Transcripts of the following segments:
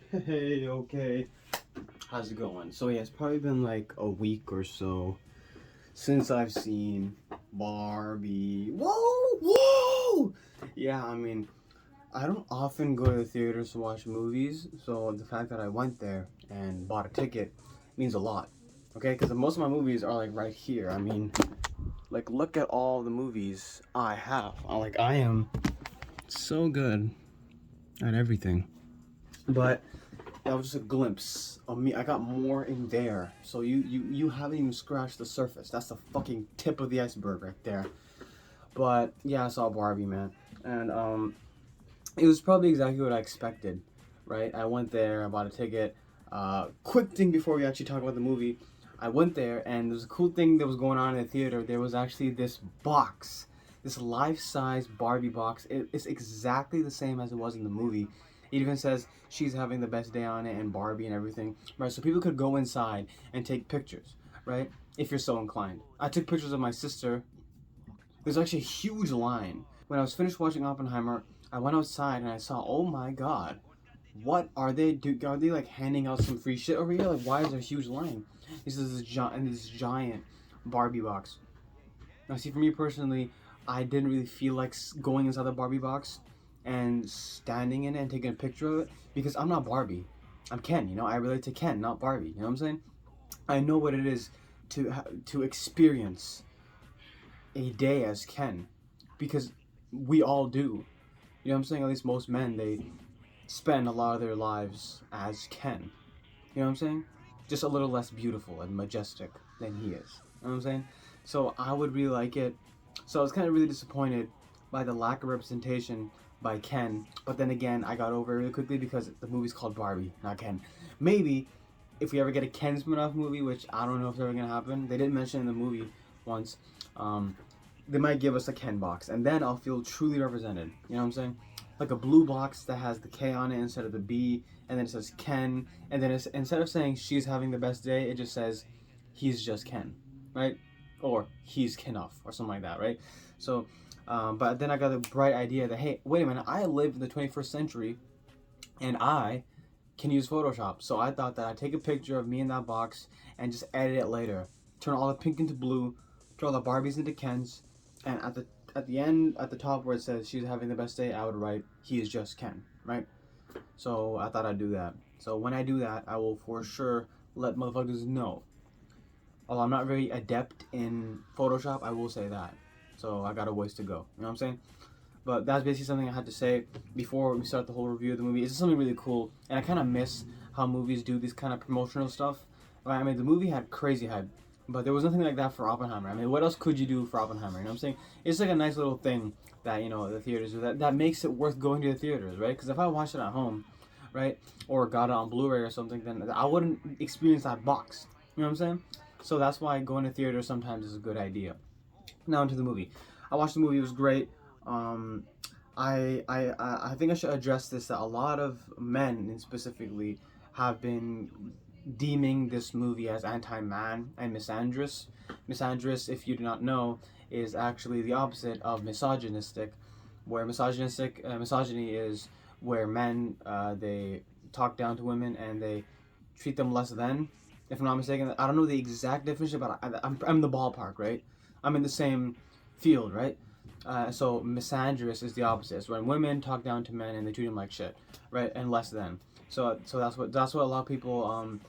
Hey, okay. How's it going? So yeah, it's probably been like a week or so since I've seen Barbie. Whoa, whoa! Yeah, I mean, I don't often go to the theaters to watch movies, so the fact that I went there and bought a ticket means a lot. Okay, because most of my movies are like right here. I mean, like look at all the movies I have. I am so good at everything. But that was just a glimpse of me. I got more in there. So you haven't even scratched the surface. That's the fucking tip of the iceberg right there. But yeah, I saw Barbie, man. And it was probably exactly what I expected, right? I went there, I bought a ticket. Quick thing before we actually talk about the movie. I went there and there was a cool thing that was going on in the theater. There was actually this box, this life-size Barbie box. It's exactly the same as it was in the movie. It even says she's having the best day on it and Barbie and everything, right? So people could go inside and take pictures, right? If you're so inclined. I took pictures of my sister. There's actually a huge line. When I was finished watching Oppenheimer, I went outside and I saw, oh my god, what are they do? Are they like handing out some free shit over here? Like, why is there a huge line? This giant Barbie box. Now, see, for me personally, I didn't really feel like going inside the Barbie box and standing in it and taking a picture of it because I'm not Barbie. I'm Ken. I relate to Ken, not Barbie. You know what I'm saying? I know what it is to experience a day as Ken because we all do. You know what I'm saying? At least most men, they spend a lot of their lives as Ken. You know what I'm saying? Just a little less beautiful and majestic than he is. You know what I'm saying? So I would really like it. So I was kind of really disappointed by the lack of representation by Ken. But then again, I got over it really quickly because the movie's called Barbie, not Ken. Maybe if we ever get a Ken spin-off movie, which I don't know if it's ever gonna happen. They didn't mention in the movie once. Um, they might give us a Ken box, and then I'll feel truly represented. You know what I'm saying? Like a blue box that has the K on it instead of the B, and then it says Ken, and then instead of saying she's having the best day, it just says he's just Ken, right? Or he's Kenough, or something like that, right? So, but then I got a bright idea that, hey, wait a minute, I live in the 21st century, and I can use Photoshop. So I thought that I'd take a picture of me in that box and just edit it later. Turn all the pink into blue, turn all the Barbies into Kens, and at the end, at the top where it says she's having the best day, I would write he is just Ken, right? So I thought I'd do that. So when I do that, I will for sure let motherfuckers know. Although I'm not very adept in Photoshop, I will say that. So I got a ways to go. You know what I'm saying? But that's basically something I had to say before we start the whole review of the movie. It's just something really cool, and I kind of miss how movies do this kind of promotional stuff. Right? I mean, the movie had crazy hype, but there was nothing like that for Oppenheimer. I mean, what else could you do for Oppenheimer? You know what I'm saying? It's like a nice little thing that the theaters do that makes it worth going to the theaters, right? Because if I watched it at home, right, or got it on Blu-ray or something, then I wouldn't experience that box. You know what I'm saying? So that's why going to theaters sometimes is a good idea. Now into the movie. I watched the movie. It was great. Um, I think I should address this that a lot of men, specifically, have been deeming this movie as anti-man and misandrous. Misandrous, if you do not know, is actually the opposite of misogynistic, where misogyny is where men they talk down to women and they treat them less than. If I'm not mistaken, I don't know the exact definition, but I'm the ballpark, right? I'm in the same field, right? So misandrous is the opposite. It's when women talk down to men and they treat them like shit, right? And less than. So that's what a lot of people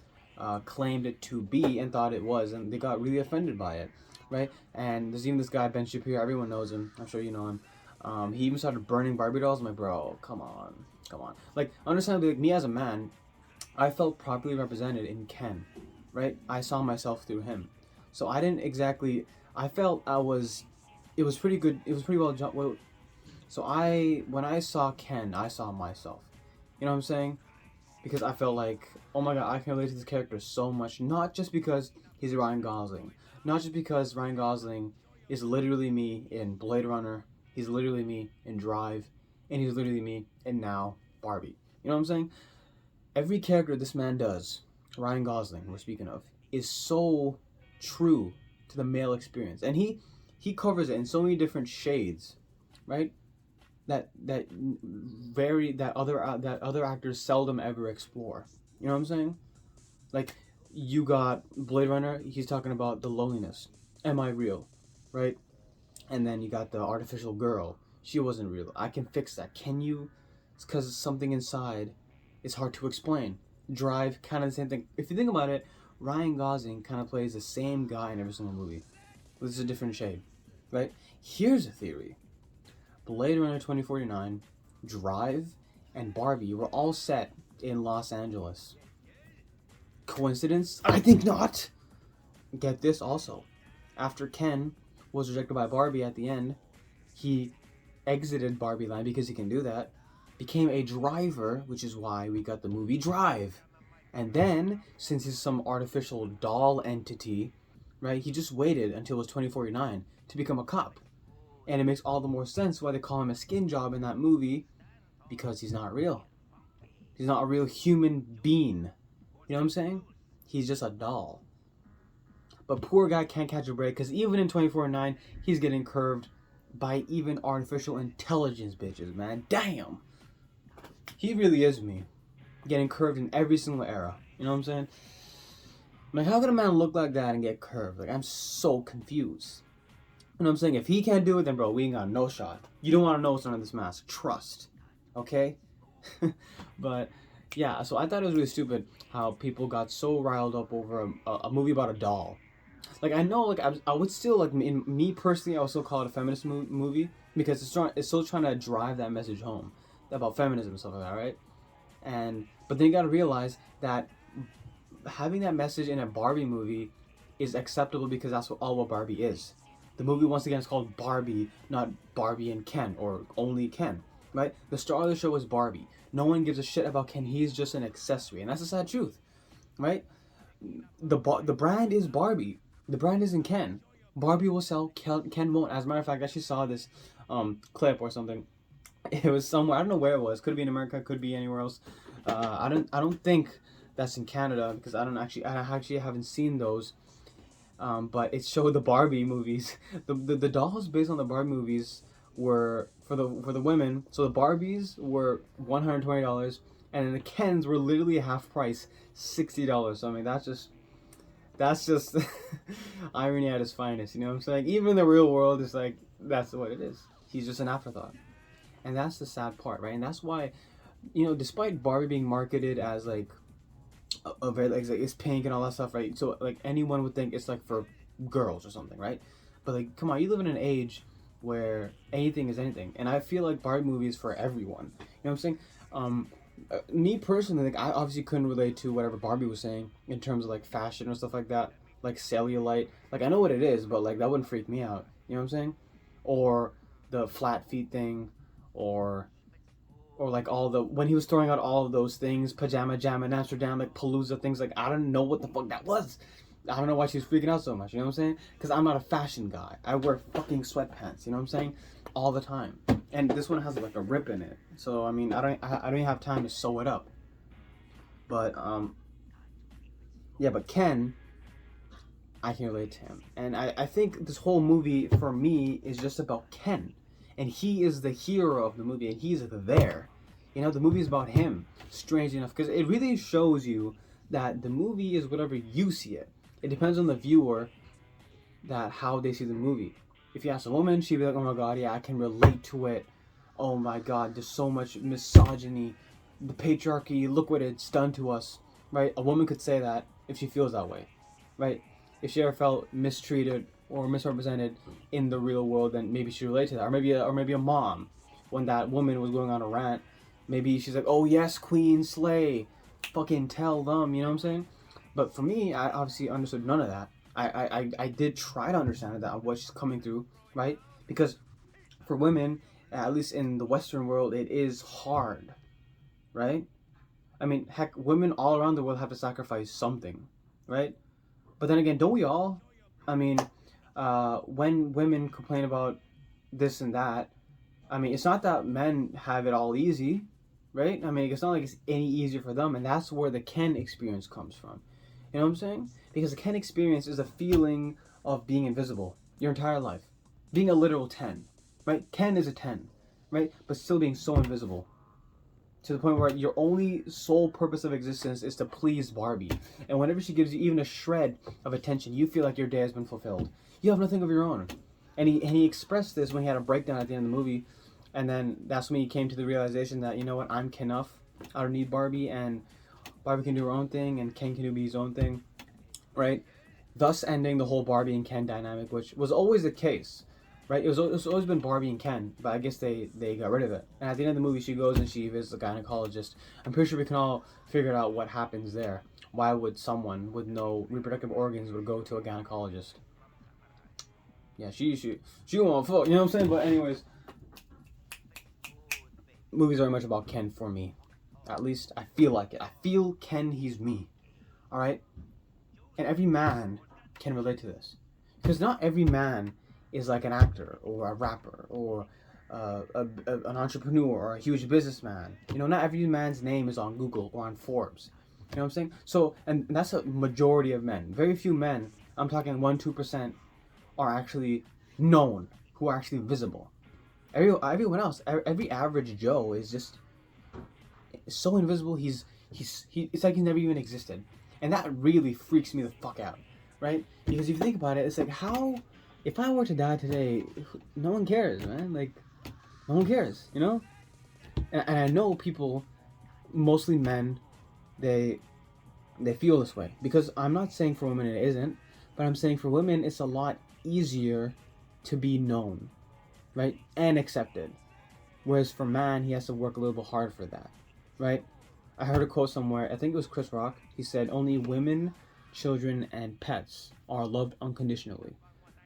claimed it to be and thought it was, and they got really offended by it, right? And there's even this guy Ben Shapiro. Everyone knows him. I'm sure you know him. He even started burning Barbie dolls. I'm like, bro, come on, come on. Like, understandably, like me as a man, I felt properly represented in Ken, right? I saw myself through him, so I didn't exactly. I felt I was. It was pretty good. It was pretty well. So when I saw Ken, I saw myself. You know what I'm saying? Because I felt like, oh my god, I can relate to this character so much. Not just because he's Ryan Gosling, not just because Ryan Gosling is literally me in Blade Runner. He's literally me in Drive, and he's literally me in now Barbie. You know what I'm saying? Every character this man does, Ryan Gosling, we're speaking of, is so true to the male experience, and he covers it in so many different shades, right? that other actors seldom ever explore. You know what I'm saying? Like, you got Blade Runner. He's talking about the loneliness. Am I real? Right? And then you got the artificial girl. She wasn't real. I can fix that. Can you? It's because something inside is hard to explain. Drive, kind of the same thing. If you think about it, Ryan Gosling kind of plays the same guy in every single movie, with just a different shade, right? Here's a theory: Blade Runner 2049, Drive, and Barbie were all set in Los Angeles. Coincidence? I think not. Get this also. After Ken was rejected by Barbie at the end, he exited Barbie Land because he can do that, became a driver, which is why we got the movie Drive. And then, since he's some artificial doll entity, right, he just waited until it was 2049 to become a cop. And it makes all the more sense why they call him a skin job in that movie, because he's not real. He's not a real human being. You know what I'm saying? He's just a doll. But poor guy can't catch a break, because even in 2049, he's getting curved by even artificial intelligence bitches, man. Damn. He really is me. Getting curved in every single era. You know what I'm saying? Like, how can a man look like that and get curved? Like, I'm so confused. You know what I'm saying? If he can't do it, then bro, we ain't got no shot. You don't want to know what's under this mask. Trust. Okay? But yeah, so I thought it was really stupid how people got so riled up over a movie about a doll. Like, I know, like, I would still, like, me personally, I would still call it a feminist movie, because it's still trying to drive that message home about feminism and stuff like that, right? But then you gotta realize that having that message in a Barbie movie is acceptable because that's what Barbie is. The movie, once again, is called Barbie, not Barbie and Ken, or only Ken, right? The star of the show is Barbie. No one gives a shit about Ken. He's just an accessory, and that's the sad truth, right? The brand is Barbie. The brand isn't Ken. Barbie will sell, Ken won't. As a matter of fact, I actually saw this clip or something. It was somewhere, I don't know where it was. Could be in America, could be anywhere else. I don't think that's in Canada, because I actually haven't seen those. But it showed the Barbie movies. The dolls based on the Barbie movies were for the women. So the Barbies were $120, and then the Kens were literally half price, $60. So I mean, that's just irony at its finest. You know what I'm saying? Even in the real world, it's like, that's what it is. He's just an afterthought, and that's the sad part, right? And that's why, you know, despite Barbie being marketed as like a very, like, it's pink and all that stuff, right? So like anyone would think it's like for girls or something, right? But like, come on, you live in an age where anything is anything, and I feel like Barbie movie is for everyone. You know what I'm saying? Me personally, like, I obviously couldn't relate to whatever Barbie was saying in terms of like fashion or stuff like that, like cellulite. Like, I know what it is, but like that wouldn't freak me out. You know what I'm saying? Or the flat feet thing, or like all the, when he was throwing out all of those things, pajama jam in Amsterdam, like Palooza things, like I don't know what the fuck that was. I don't know why she was freaking out so much. You know what I'm saying? Because I'm not a fashion guy. I wear fucking sweatpants. You know what I'm saying? All the time. And this one has like a rip in it. So I mean, I don't even have time to sew it up. But yeah. But Ken, I can relate to him, and I think this whole movie for me is just about Ken, and he is the hero of the movie, and he's there. You know, the movie is about him. Strange enough, because it really shows you that the movie is whatever you see it. It depends on the viewer, that how they see the movie. If you ask a woman, she'd be like, "Oh my god, yeah, I can relate to it. Oh my god, there's so much misogyny, the patriarchy. Look what it's done to us." Right? A woman could say that if she feels that way, right? If she ever felt mistreated or misrepresented in the real world, then maybe she relate to that. Or maybe a mom, when that woman was going on a rant, maybe she's like, "Oh yes, queen, slay, fucking tell them," you know what I'm saying? But for me, I obviously understood none of that. I did try to understand that, what she's coming through, right? Because for women, at least in the Western world, it is hard, right? I mean, heck, women all around the world have to sacrifice something, right? But then again, don't we all? I mean, when women complain about this and that, I mean, it's not that men have it all easy, right? I mean, it's not like it's any easier for them, and that's where the Ken experience comes from. You know what I'm saying? Because the Ken experience is a feeling of being invisible your entire life. Being a literal 10, right? Ken is a 10. right? But still being so invisible. To the point where your only sole purpose of existence is to please Barbie. And whenever she gives you even a shred of attention, you feel like your day has been fulfilled. You have nothing of your own. And he expressed this when he had a breakdown at the end of the movie. And then that's when he came to the realization that, you know what, I'm enough. I don't need Barbie, and Barbie can do her own thing, and Ken can do his own thing, right? Thus ending the whole Barbie and Ken dynamic, which was always the case, right? It's always been Barbie and Ken, but I guess they got rid of it. And at the end of the movie, she goes and she visits a gynecologist. I'm pretty sure we can all figure out what happens there. Why would someone with no reproductive organs would go to a gynecologist? Yeah, she won't fuck, you know what I'm saying? But anyways, movies are very much about Ken for me. At least I feel like it. I feel Ken, he's me. Alright? And every man can relate to this. Because not every man is like an actor or a rapper or an entrepreneur or a huge businessman. You know, not every man's name is on Google or on Forbes. You know what I'm saying? So, and that's a majority of men. Very few men, I'm talking 1-2%, are actually known, who are actually visible. Everyone else, every average Joe is just so invisible. It's like he's never even existed, and that really freaks me the fuck out, right? Because if you think about it, it's like, how, if I were to die today, no one cares, man. Like, no one cares, you know. And I know people, mostly men, they feel this way, because I'm not saying for women it isn't, but I'm saying for women it's a lot easier to be known, right, and accepted, whereas for man he has to work a little bit hard for that, right? I heard a quote somewhere, I think it was Chris Rock. He said, only women, children, and pets are loved unconditionally,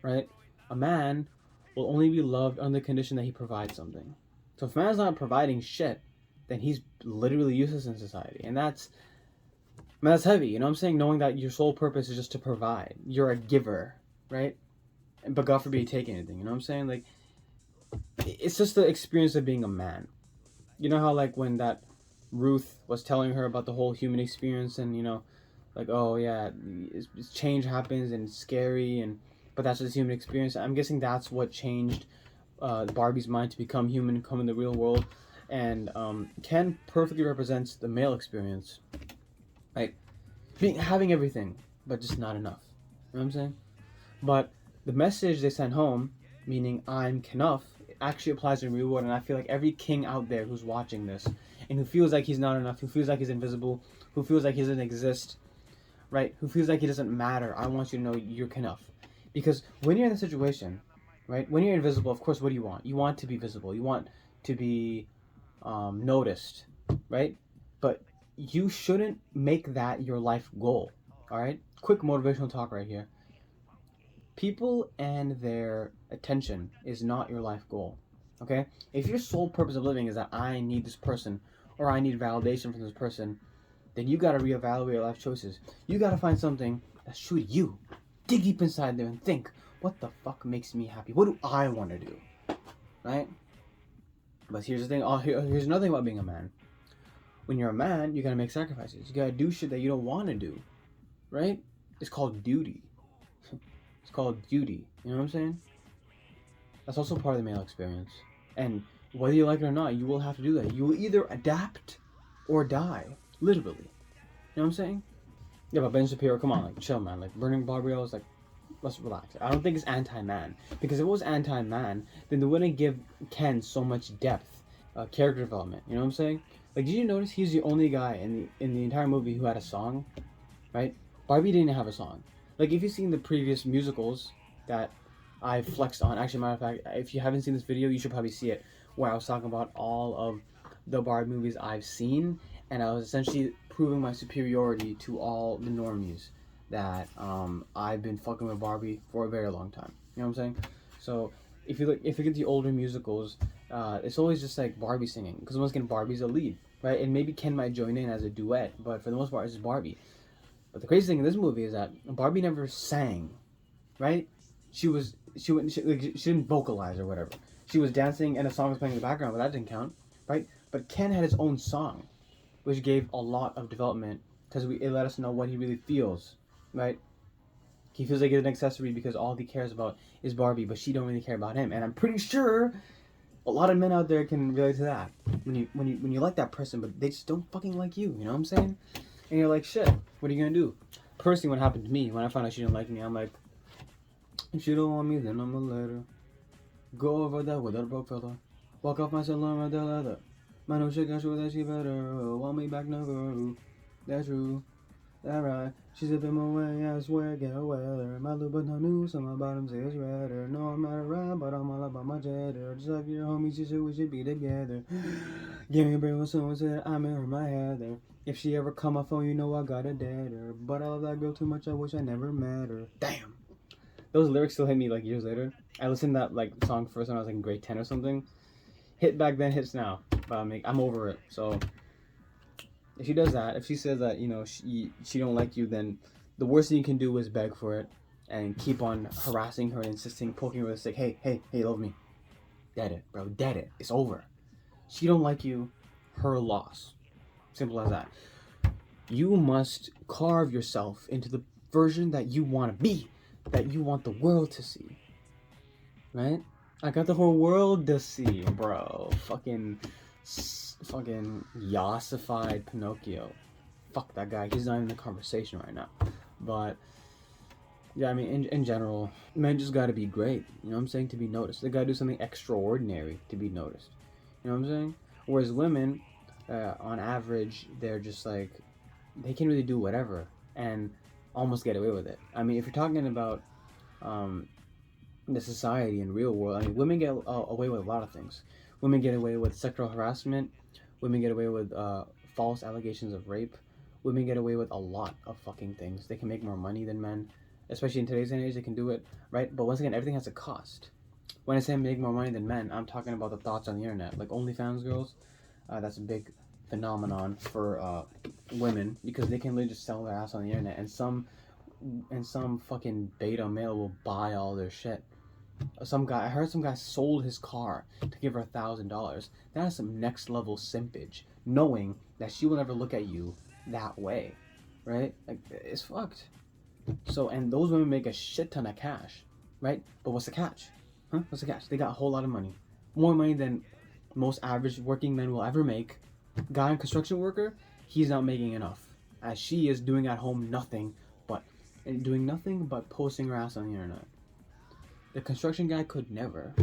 right? A man will only be loved on the condition that he provides something. So if a man's not providing shit, then he's literally useless in society. And that's heavy, you know what I'm saying? Knowing that your sole purpose is just to provide. You're a giver, right? But God forbid you take anything, you know what I'm saying? Like, it's just the experience of being a man. You know how, like, when that Ruth was telling her about the whole human experience, and, you know, like, oh yeah, change happens and it's scary, but that's just human experience. I'm guessing that's what changed Barbie's mind to become human and come in the real world. And Ken perfectly represents the male experience, right? Having everything, but just not enough. You know what I'm saying? But the message they send home, meaning I'm enough, actually applies in real world. And I feel like every king out there who's watching this and who feels like he's not enough, who feels like he's invisible, who feels like he doesn't exist, right? Who feels like he doesn't matter, I want you to know you're enough. Because when you're in a situation, right? When you're invisible, of course, what do you want? You want to be visible. You want to be noticed, right? But you shouldn't make that your life goal, all right? Quick motivational talk right here. People and their attention is not your life goal, okay? If your sole purpose of living is that I need this person or I need validation from this person, then you got to reevaluate your life choices. You got to find something that's true to you. Dig deep inside there and think, what the fuck makes me happy? What do I want to do, right? But here's the thing. Here's another thing about being a man. When you're a man, you got to make sacrifices. You got to do shit that you don't want to do, right? It's called duty. It's called duty. You know what I'm saying? That's also part of the male experience. And whether you like it or not, you will have to do that. You will either adapt or die. Literally. You know what I'm saying? Yeah, but Ben Shapiro, come on, like, chill, man. Like, burning Barbie, I was like, let's relax. I don't think it's anti-man. Because if it was anti-man, then they wouldn't give Ken so much depth, character development. You know what I'm saying? Like, did you notice he's the only guy in the entire movie who had a song? Right? Barbie didn't have a song. Like, if you've seen the previous musicals that I flexed on, actually, matter of fact, if you haven't seen this video, you should probably see it, where I was talking about all of the Barbie movies I've seen, and I was essentially proving my superiority to all the normies that I've been fucking with Barbie for a very long time. You know what I'm saying? So if you get the older musicals, it's always just like Barbie singing, because once again Barbie's a lead, right? And maybe Ken might join in as a duet, but for the most part it's just Barbie. But the crazy thing in this movie is that Barbie never sang, right? She didn't vocalize or whatever. She was dancing and a song was playing in the background, but that didn't count, right? But Ken had his own song, which gave a lot of development, because it let us know what he really feels, right? He feels like he's an accessory because all he cares about is Barbie, but she don't really care about him. And I'm pretty sure A lot of men out there can relate to that. When you like that person, but they just don't fucking like you. You know what I'm saying? And you're like, shit. What are you gonna do? Personally, what happened to me when I found out she didn't like me, I'm like, if she don't want me, then I'ma let her go over that with a broke fella. Walk off my salon with the leather. Man, no shit, I'm sure that she better. Want me back, no girl. That's true. That right. She's zipping my way, I swear, get her weather. My lube but no new, so my bottom says redder. No, I'm not around, but I'm all about my cheddar. Just like your homies, you said we should be together. Give me a break when someone said I'm in her my heather. If she ever call my phone, you know I gotta dead her. But I love that girl too much, I wish I never met her. Damn. Those lyrics still hit me like years later. I listened to that like song first when I was like in grade 10 or something. Hit back then, hits now. But I'm over it. So if she does that, if she says that, you know, she don't like you, then the worst thing you can do is beg for it and keep on harassing her and insisting, poking her with a stick. Hey, love me. Dead it, bro. Dead it. It's over. She don't like you. Her loss. Simple as that. You must carve yourself into the version that you want to be, that you want the world to see. Right? I got the whole world to see, bro. Fucking yassified Pinocchio. Fuck that guy. He's not even in the conversation right now. But yeah, I mean, in general, men just gotta be great. You know what I'm saying? To be noticed. They gotta do something extraordinary to be noticed. You know what I'm saying? Whereas women, on average, they're just like, they can really do whatever and almost get away with it. I mean, if you're talking about the society and real world, I mean, women get away with a lot of things. Women get away with sexual harassment. Women get away with false allegations of rape. Women get away with a lot of fucking things. They can make more money than men. Especially in today's age, they can do it, right? But once again, everything has a cost. When I say make more money than men, I'm talking about the thoughts on the internet. Like OnlyFans girls, that's a big phenomenon for women because they can literally just sell their ass on the internet, and some fucking beta male will buy all their shit. I heard some guy sold his car to give her $1,000. That is some next level simpage, knowing that she will never look at you that way, right? Like, it's fucked. So, and those women make a shit ton of cash, right? But what's the catch? What's the catch? They got a whole lot of money. More money than most average working men will ever make. Guy and construction worker, he's not making enough. As she is doing at home nothing but posting her ass on the internet. The construction guy could never.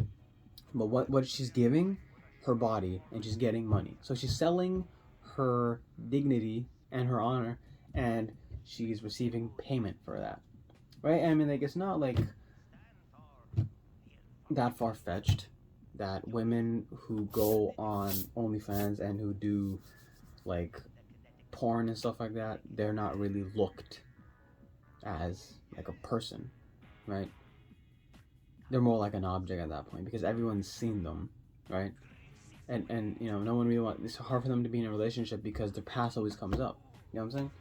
But what she's giving? Her body, and she's getting money. So she's selling her dignity and her honor, and she's receiving payment for that. Right? I mean, like, it's not like that far-fetched that women who go on OnlyFans and who do like porn and stuff like that, they're not really looked as like a person, right? They're more like an object at that point because everyone's seen them, right? And you know, no one really it's hard for them to be in a relationship because their past always comes up. You know what I'm saying?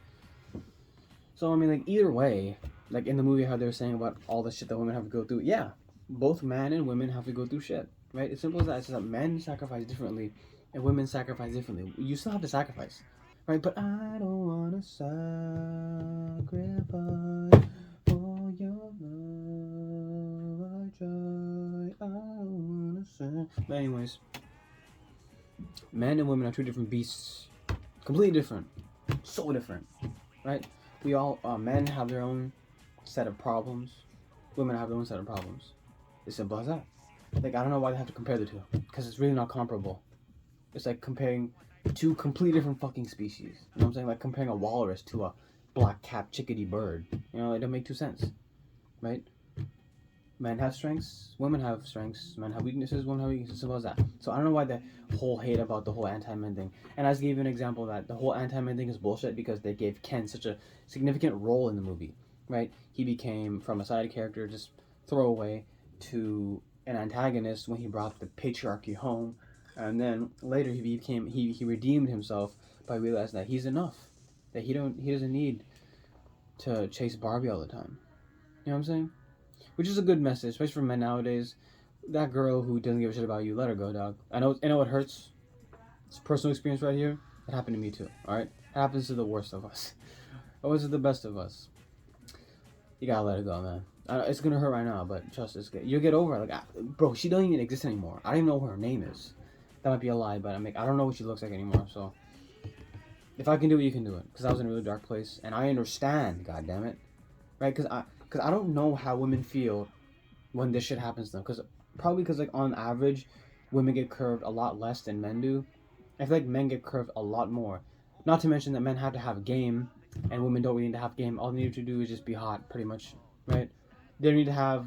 So I mean, like, either way, like in the movie how they were saying about all the shit that women have to go through, yeah, both men and women have to go through shit, right? It's simple as that. It's just that men sacrifice differently and women sacrifice differently. You still have to sacrifice, right? But I don't wanna sacrifice for your love. I try. I don't wanna sacrifice. But anyways, men and women are two different beasts, completely different, so different, right? We all men have their own set of problems, women have their own set of problems. It's simple as that. Like, I don't know why they have to compare the two, because it's really not comparable. It's like comparing two completely different fucking species. You know what I'm saying? Like comparing a walrus to a black-capped chickadee bird. You know, it don't make two sense, right? Men have strengths, women have strengths, men have weaknesses, women have weaknesses, simple as that. So I don't know why the whole hate about the whole anti-men thing. And I just gave you an example that the whole anti-men thing is bullshit because they gave Ken such a significant role in the movie, right? He became from a side character, just throwaway, to an antagonist when he brought the patriarchy home. And then later he redeemed himself by realizing that he's enough, that he doesn't need to chase Barbie all the time. You know what I'm saying? Which is a good message, especially for men nowadays. That girl who doesn't give a shit about you, let her go, dog. I know it hurts. It's a personal experience right here. It happened to me too, alright? It happens to the worst of us. Always to the best of us. You gotta let it go, man. It's gonna hurt right now, but trust it's good. You'll get over it. Like, bro, she doesn't even exist anymore. I don't even know what her name is. That might be a lie, but I don't know what she looks like anymore. So if I can do it, you can do it. Because I was in a really dark place, and I understand. God damn it, right? Because I don't know how women feel when this shit happens to them. Because like on average, women get curved a lot less than men do. I feel like men get curved a lot more. Not to mention that men have to have game, and women don't really need to have game. All they need to do is just be hot, pretty much, right? They don't need to have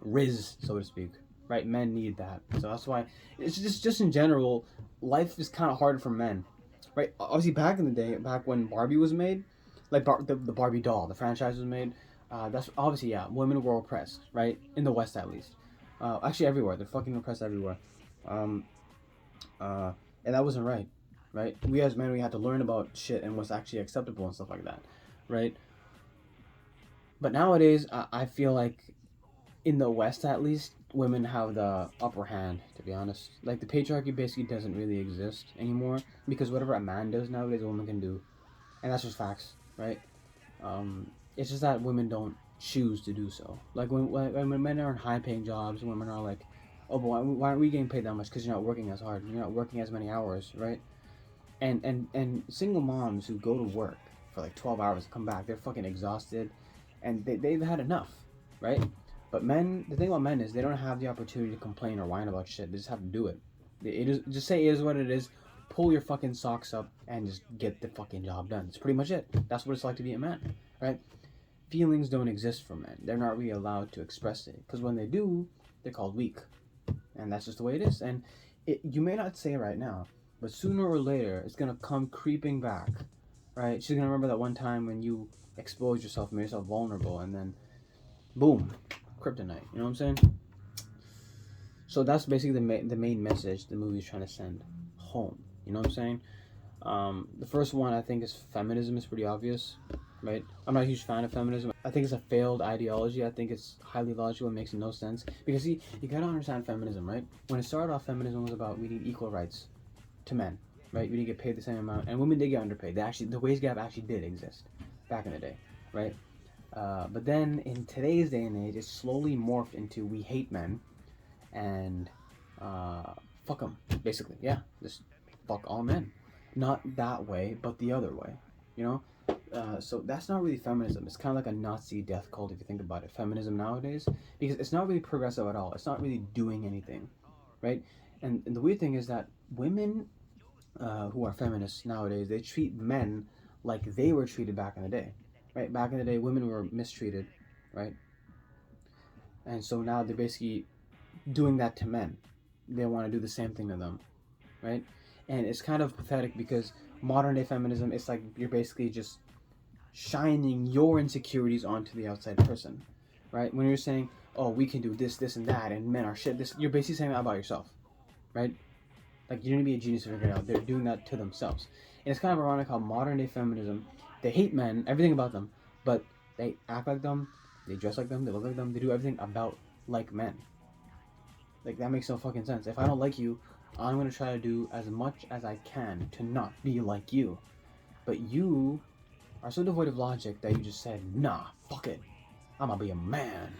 riz, so to speak, right? Men need that, so that's why it's just in general, life is kind of harder for men, right? Obviously, back in the day, back when Barbie was made, like the Barbie doll, the franchise was made. That's obviously, yeah, women were oppressed, right? In the West, at least. Actually, everywhere they're fucking oppressed everywhere. Um, and that wasn't right, right? We as men, we had to learn about shit and what's actually acceptable and stuff like that, right? But nowadays, I feel like in the West at least, women have the upper hand, to be honest. Like, the patriarchy basically doesn't really exist anymore because whatever a man does nowadays, a woman can do. And that's just facts, right? It's just that women don't choose to do so. Like, when men are in high paying jobs, women are like, oh, but why aren't we getting paid that much? Because you're not working as hard. You're not working as many hours, right? And single moms who go to work for like 12 hours and come back, they're fucking exhausted and they've had enough, right? But men, the thing about men is they don't have the opportunity to complain or whine about shit. They just have to do it. It is just say it is what it is. Pull your fucking socks up and just get the fucking job done. It's pretty much it. That's what it's like to be a man, right? Feelings don't exist for men. They're not really allowed to express it because when they do, they're called weak, and that's just the way it is. And you may not say it right now, but sooner or later, it's gonna come creeping back, right? She's gonna remember that one time when you exposed yourself, made yourself vulnerable, and then, boom, kryptonite. You know what I'm saying? So that's basically the main message the movie's trying to send home. You know what I'm saying? The first one I think is feminism is pretty obvious, right? I'm not a huge fan of feminism. I think it's a failed ideology. I think it's highly logical. It makes no sense because see, you gotta understand feminism, right? When it started off, feminism was about we need equal rights to men, right? We didn't get paid the same amount, and women did get underpaid. The wage gap actually did exist back in the day, right? But then in today's day and age, it's slowly morphed into we hate men and fuck them, basically. Yeah, just fuck all men. Not that way, but the other way, you know? So that's not really feminism. It's kind of like a Nazi death cult if you think about it. Feminism nowadays, because it's not really progressive at all. It's not really doing anything, right? And the weird thing is that women who are feminists nowadays, they treat men like they were treated back in the day, right? Back in the day, women were mistreated, right? And so now they're basically doing that to men. They want to do the same thing to them, right? And it's kind of pathetic because modern day feminism, it's like you're basically just shining your insecurities onto the outside person, right? When you're saying, oh, we can do this, this, and that, and men are shit, this, you're basically saying that about yourself, right? Like, you don't need to be a genius to figure it out. They're doing that to themselves. And it's kind of ironic how modern day feminism, they hate men, everything about them, but they act like them, they dress like them, they look like them, they do everything about like men. Like, that makes no fucking sense. If I don't like you, I'm going to try to do as much as I can to not be like you. But you are so devoid of logic that you just said, nah, fuck it. I'm going to be a man.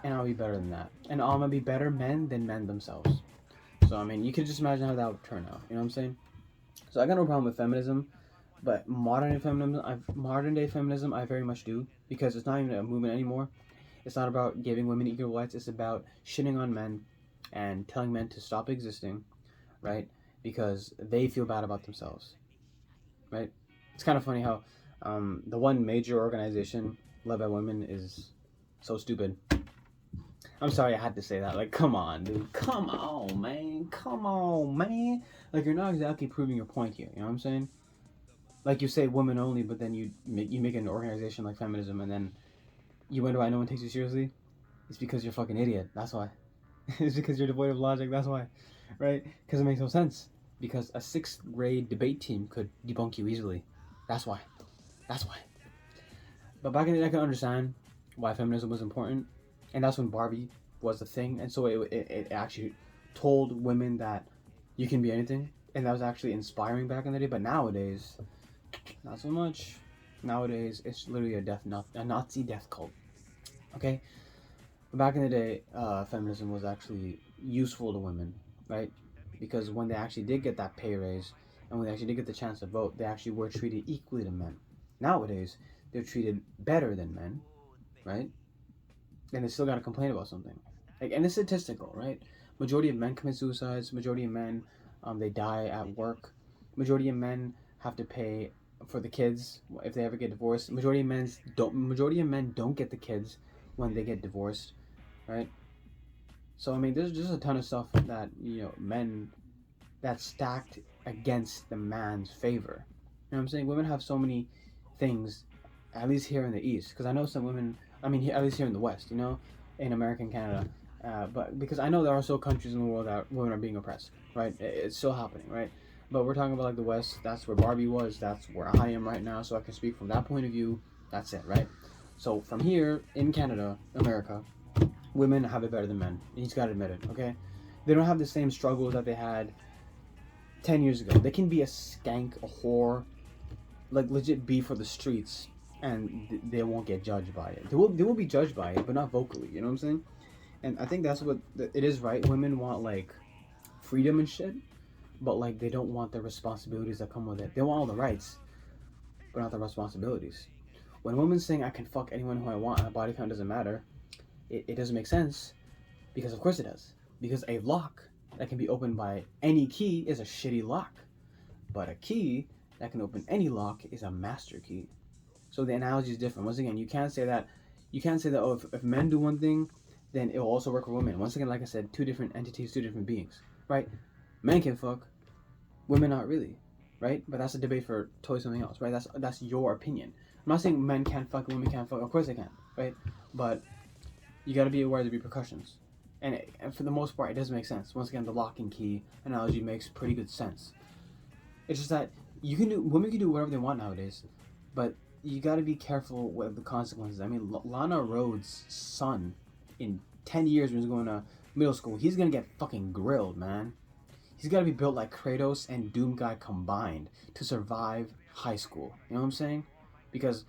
And I'll be better than that. And I'm going to be better men than men themselves. So, I mean, you could just imagine how that would turn out. You know what I'm saying? So, I got no problem with feminism. But modern day feminism, I very much do. Because it's not even a movement anymore. It's not about giving women equal rights. It's about shitting on men and telling men to stop existing, right? Because they feel bad about themselves, right? It's kind of funny how the one major organization led by women is so stupid. I'm sorry I had to say that. Like, come on, dude. Come on, man. Come on, man. Like, you're not exactly proving your point here. You know what I'm saying? Like, you say women only, but then you make an organization like feminism, and then you wonder why no one takes you seriously? It's because you're a fucking idiot. That's why. It's because you're devoid of logic. That's why. Right? Because it makes no sense. Because a 6th grade debate team could debunk you easily. That's why. That's why. But back in the day, I can understand why feminism was important. And that's when Barbie was the thing. And so it actually told women that you can be anything. And that was actually inspiring back in the day. But nowadays, not so much. Nowadays, it's literally a Nazi death cult. Okay, back in the day, feminism was actually useful to women, right? Because when they actually did get that pay raise, and when they actually did get the chance to vote, they actually were treated equally to men. Nowadays, they're treated better than men, right? And they still got to complain about something. Like, and it's statistical, right? Majority of men commit suicides. Majority of men, they die at work. Majority of men have to pay for the kids if they ever get divorced. Majority of men don't. Majority of men don't get the kids when they get divorced, right? So I mean, there's just a ton of stuff that men that's stacked against the man's favor. You know what I'm saying? Women have so many things, at least here in the East, because I know some women. I mean, at least here in the West, in America and Canada. But because I know there are still countries in the world that women are being oppressed, right? It's still happening, right? But we're talking about like the West. That's where Barbie was. That's where I am right now. So I can speak from that point of view. That's it, right? So from here in Canada, America, women have it better than men. You just gotta admit it, okay? They don't have the same struggles that they had 10 years ago. They can be a skank, a whore, like legit be for the streets, and they won't get judged by it. They will be judged by it, but not vocally, you know what I'm saying? And I think that's what it is, right? Women want like freedom and shit, but like they don't want the responsibilities that come with it. They want all the rights, but not the responsibilities. When women saying I can fuck anyone who I want and a body count doesn't matter, it doesn't make sense. Because of course it does. Because a lock that can be opened by any key is a shitty lock. But a key that can open any lock is a master key. So the analogy is different. Once again, you can't say that oh if men do one thing, then it will also work for women. Once again, like I said, two different entities, two different beings. Right? Men can fuck, women not really. Right? But that's a debate for totally something else, right? That's your opinion. I'm not saying men can't fuck, women can't fuck. Of course they can, right? But you got to be aware of the repercussions. And for the most part, it doesn't make sense. Once again, the lock and key analogy makes pretty good sense. It's just that women can do whatever they want nowadays, but you got to be careful with the consequences. I mean, Lana Rhodes' son, in 10 years when he's going to middle school, he's gonna get fucking grilled, man. He's got to be built like Kratos and Doom Guy combined to survive high school. You know what I'm saying? Because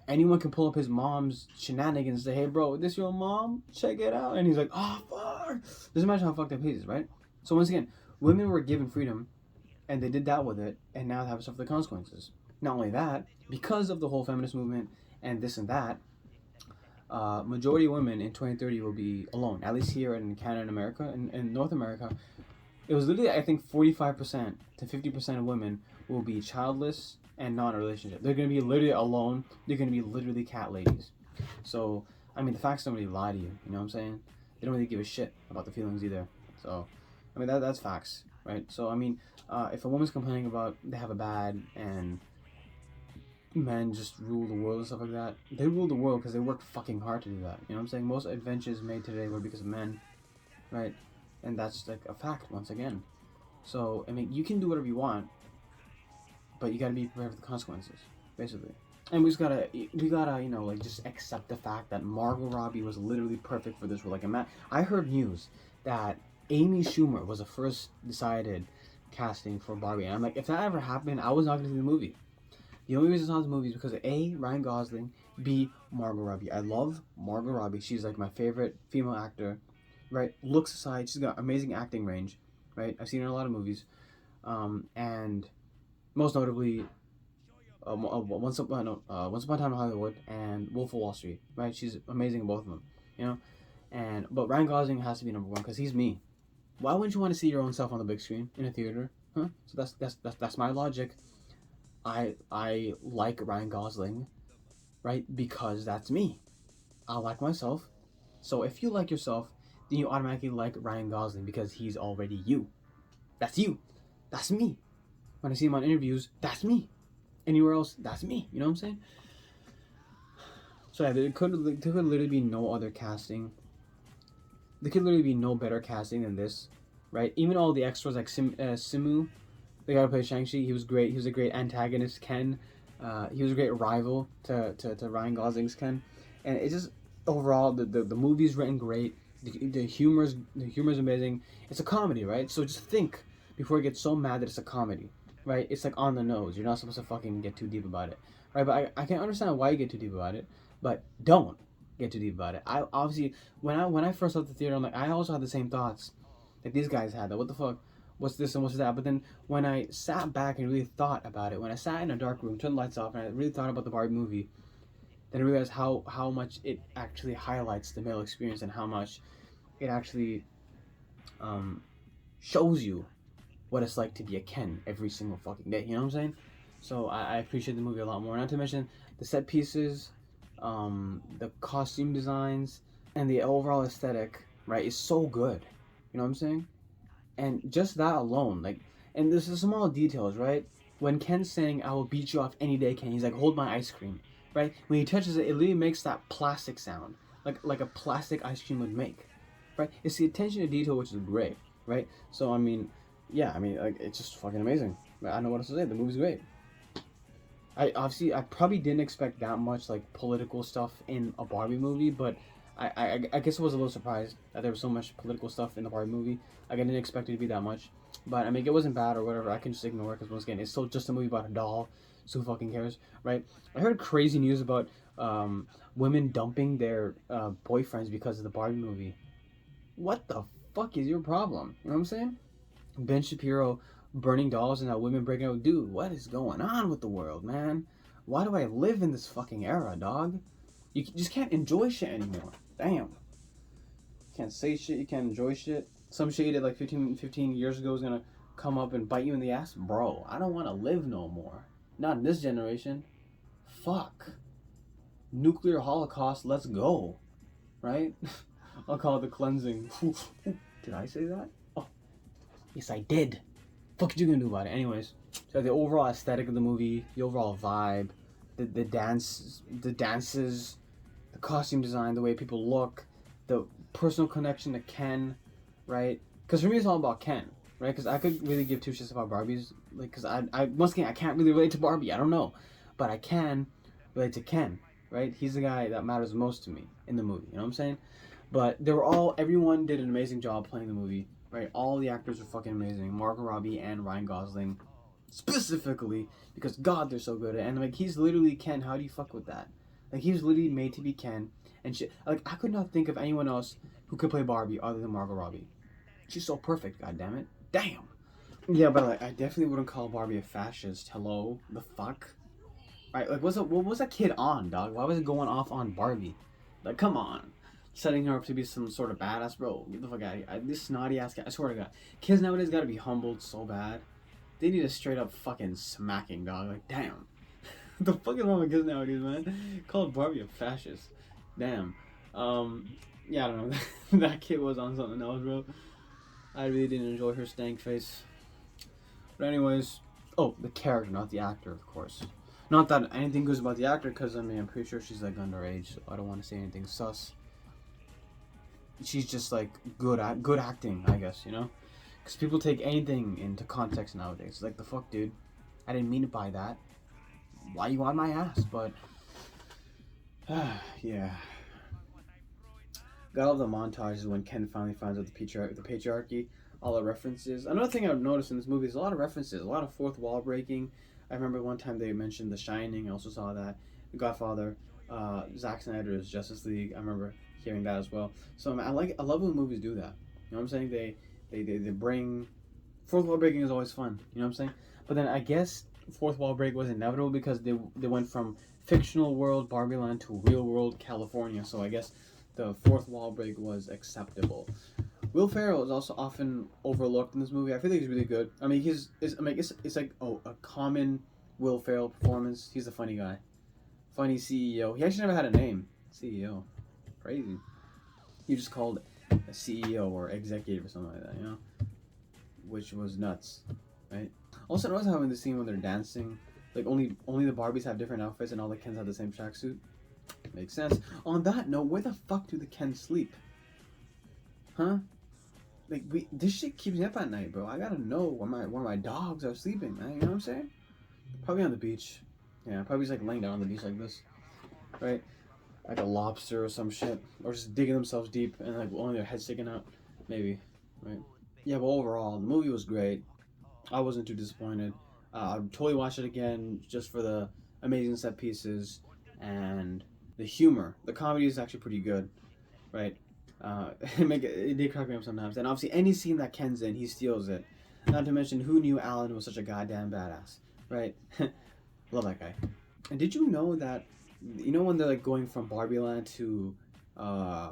anyone can pull up his mom's shenanigans and say, hey, bro, this your mom? Check it out. And he's like, oh, fuck. Just imagine how fucked up he is, right? So once again, women were given freedom, and they did that with it, and now they have to suffer the consequences. Not only that, because of the whole feminist movement and this and that, majority of women in 2030 will be alone, at least here in Canada and America. In North America, it was literally, I think, 45% to 50% of women will be childless and not in a relationship. They're going to be literally alone. They're going to be literally cat ladies. So, I mean, the facts don't really lie to you. You know what I'm saying? They don't really give a shit about the feelings either. So, I mean, that's facts, right? So, I mean, if a woman's complaining about they have a bad and men just rule the world and stuff like that, they rule the world because they worked fucking hard to do that. You know what I'm saying? Most adventures made today were because of men, right? And that's like a fact once again. So, I mean, you can do whatever you want, but you gotta be prepared for the consequences, basically. And we gotta, like just accept the fact that Margot Robbie was literally perfect for this role. Like, I heard news that Amy Schumer was the first decided casting for Barbie, and I'm like, if that ever happened, I was not gonna see the movie. The only reason I saw the movie is because of A, Ryan Gosling, B, Margot Robbie. I love Margot Robbie. She's like my favorite female actor, right? Looks aside, she's got amazing acting range, right? I've seen her in a lot of movies, and most notably, Once Upon a Time in Hollywood and Wolf of Wall Street, right? She's amazing in both of them, you know. But Ryan Gosling has to be number one because he's me. Why wouldn't you want to see your own self on the big screen in a theater, huh? So that's my logic. I like Ryan Gosling, right? Because that's me. I like myself. So if you like yourself, then you automatically like Ryan Gosling because he's already you. That's you. That's me. When I see him on interviews, that's me. Anywhere else, that's me. You know what I'm saying? So yeah, there could literally be no other casting. There could literally be no better casting than this, right? Even all the extras like Simu, the guy who played Shang-Chi, he was great. He was a great antagonist, Ken. He was a great rival to Ryan Gosling's Ken. And it just overall the movie's written great. The humor's amazing. It's a comedy, right? So just think before you get so mad that it's a comedy, right? It's like on the nose. You're not supposed to fucking get too deep about it, right? But I can understand why you get too deep about it, but don't. get too deep about it. I obviously when I first left the theater, I'm like, I also had the same thoughts that these guys had. That what the fuck, what's this and what's that? But then when I sat back and really thought about it, when I sat in a dark room, turned the lights off, and I really thought about the Barbie movie, then I realized how much it actually highlights the male experience and how much it actually um, shows you what it's like to be a Ken every single fucking day. You know what I'm saying? So I appreciate the movie a lot more. Not to mention the set pieces, the costume designs, and the overall aesthetic. Right, is so good. You know what I'm saying? And just that alone, like, and there's the small details, right? When Ken's saying, "I will beat you off any day, Ken," he's like, "Hold my ice cream," right? When he touches it, it literally makes that plastic sound, like a plastic ice cream would make, right? It's the attention to detail which is great, right? So I mean, yeah, I mean, like, it's just fucking amazing. I don't know what else to say. The movie's great. I probably didn't expect that much like political stuff in a Barbie movie, but I guess I was a little surprised that there was so much political stuff in the Barbie movie. Like I didn't expect it to be that much, but I mean it wasn't bad or whatever. I can just ignore it because once again it's still just a movie about a doll, so who fucking cares, right? I heard crazy news about women dumping their boyfriends because of the Barbie movie. What the fuck is your problem? You know what I'm saying? Ben Shapiro burning dolls and now women breaking out. Dude, what is going on with the world, man? Why do I live in this fucking era, dog? You just can't enjoy shit anymore. Damn. You can't say shit, you can't enjoy shit. Some shit you did like 15 years ago is gonna come up and bite you in the ass. Bro, I don't wanna live no more. Not in this generation. Fuck. Nuclear holocaust, let's go. Right? I'll call it the cleansing. Did I say that? Oh, yes, I did. Fuck you gonna do about it? Anyways, so the overall aesthetic of the movie, the overall vibe, the dances, the costume design, the way people look, the personal connection to Ken, right? Because for me, it's all about Ken, right? Because I could really give two shits about Barbies, like, because I once again I can't really relate to Barbie. I don't know, but I can relate to Ken, right? He's the guy that matters most to me in the movie. You know what I'm saying? But everyone did an amazing job playing the movie, right? All the actors are fucking amazing. Margot Robbie and Ryan Gosling, specifically, because God, they're so good. And like, he's literally Ken. How do you fuck with that? Like, he was literally made to be Ken, and shit. Like, I could not think of anyone else who could play Barbie other than Margot Robbie. She's so perfect. God damn it. Damn. Yeah, but like, I definitely wouldn't call Barbie a fascist. Hello, the fuck. Right? Like, what was that kid on, dog? Why was it going off on Barbie? Like, come on. Setting her up to be some sort of badass, bro. Get the fuck out of here. This snotty ass guy. I swear to God. Kids nowadays gotta be humbled so bad. They need a straight up fucking smacking, dog. Like, damn. The fucking wrong with kids nowadays, man. Called Barbie a fascist. Damn. Yeah, I don't know. That kid was on something else, bro. I really didn't enjoy her stank face. But anyways, oh, the character, not the actor, of course. Not that anything goes about the actor, because I mean, I'm pretty sure she's like underage, so I don't want to say anything sus. She's just like good acting, I guess, you know, because people take anything into context nowadays. It's like, the fuck, dude, I didn't mean to buy that. Why you on my ass? But yeah, got all the montages when Ken finally finds out the patriarchy, all the references. Another thing I've noticed in this movie is a lot of references, a lot of fourth wall breaking. I remember one time they mentioned The Shining. I also saw that. The Godfather, Zack Snyder's Justice League. I remember hearing that as well. So I love when movies do that. You know what I'm saying? They bring fourth wall breaking is always fun. You know what I'm saying? But then I guess fourth wall break was inevitable because they went from fictional world Barbie Land to real world California. So I guess the fourth wall break was acceptable. Will Ferrell is also often overlooked in this movie. I feel like he's really good. I mean, it's like a common Will Ferrell performance. He's a funny guy, funny CEO. He actually never had a name. CEO, crazy. He just called a CEO or executive or something like that, you know, which was nuts, right? Also, notice how in the scene when they're dancing, like only the Barbies have different outfits and all the Kens have the same tracksuit. Makes sense. On that note, where the fuck do the Kens sleep? Huh? Like, this shit keeps me up at night, bro. I gotta know where my dogs are sleeping, man. You know what I'm saying? Probably on the beach. Yeah, probably just like laying down on the beach like this, right? Like a lobster or some shit, or just digging themselves deep and like only their head sticking out, maybe, right? Yeah, but overall, the movie was great. I wasn't too disappointed. I'd totally watch it again just for the amazing set pieces and the humor, the comedy is actually pretty good, right? It did crack me up sometimes. And obviously, any scene that Ken's in, he steals it. Not to mention, who knew Alan was such a goddamn badass, right? Love that guy. And did you know that, when they're like going from Barbie Land to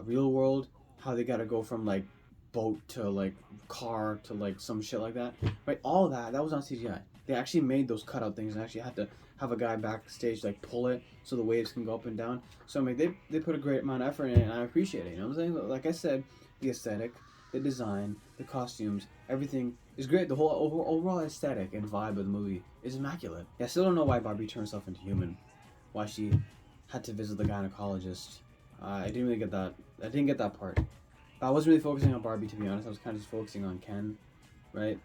real world, how they gotta go from like boat to like car to like some shit like that, right? All that was on CGI. They actually made those cutout things and actually had to have a guy backstage like pull it so the waves can go up and down. So I mean, they put a great amount of effort in it, and I appreciate it. You know what I'm saying? Like I said, the aesthetic, the design, the costumes, everything is great. The whole overall aesthetic and vibe of the movie is immaculate. Yeah, I still don't know why Barbie turned herself into human, why she had to visit the gynecologist. I didn't really get that. I didn't get that part. I wasn't really focusing on Barbie, to be honest. I was kind of just focusing on Ken, right?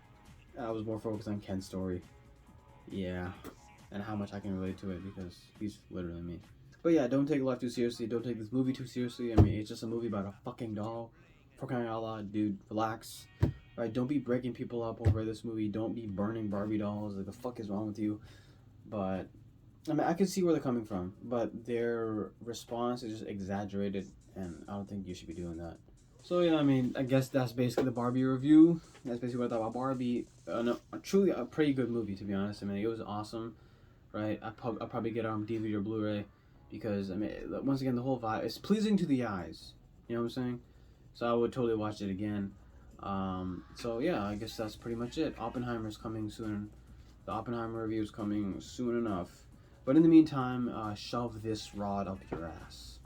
I was more focused on Ken's story. Yeah, and how much I can relate to it because he's literally me. But yeah, don't take life too seriously. Don't take this movie too seriously. I mean, it's just a movie about a fucking doll. For crying out loud, dude, relax. Right? Don't be breaking people up over this movie. Don't be burning Barbie dolls. Like, the fuck is wrong with you? But I mean, I can see where they're coming from, but their response is just exaggerated, and I don't think you should be doing that. So yeah, I mean, I guess that's basically the Barbie review. That's basically what I thought about Barbie. No, truly a pretty good movie, to be honest. I mean, it was awesome, right? I'll probably get it on DVD or Blu-ray because I mean, once again, the whole vibe is pleasing to the eyes. You know what I'm saying? So I would totally watch it again. So yeah, I guess that's pretty much it. Oppenheimer's coming soon. The Oppenheimer review is coming soon enough. But in the meantime, shove this rod up your ass.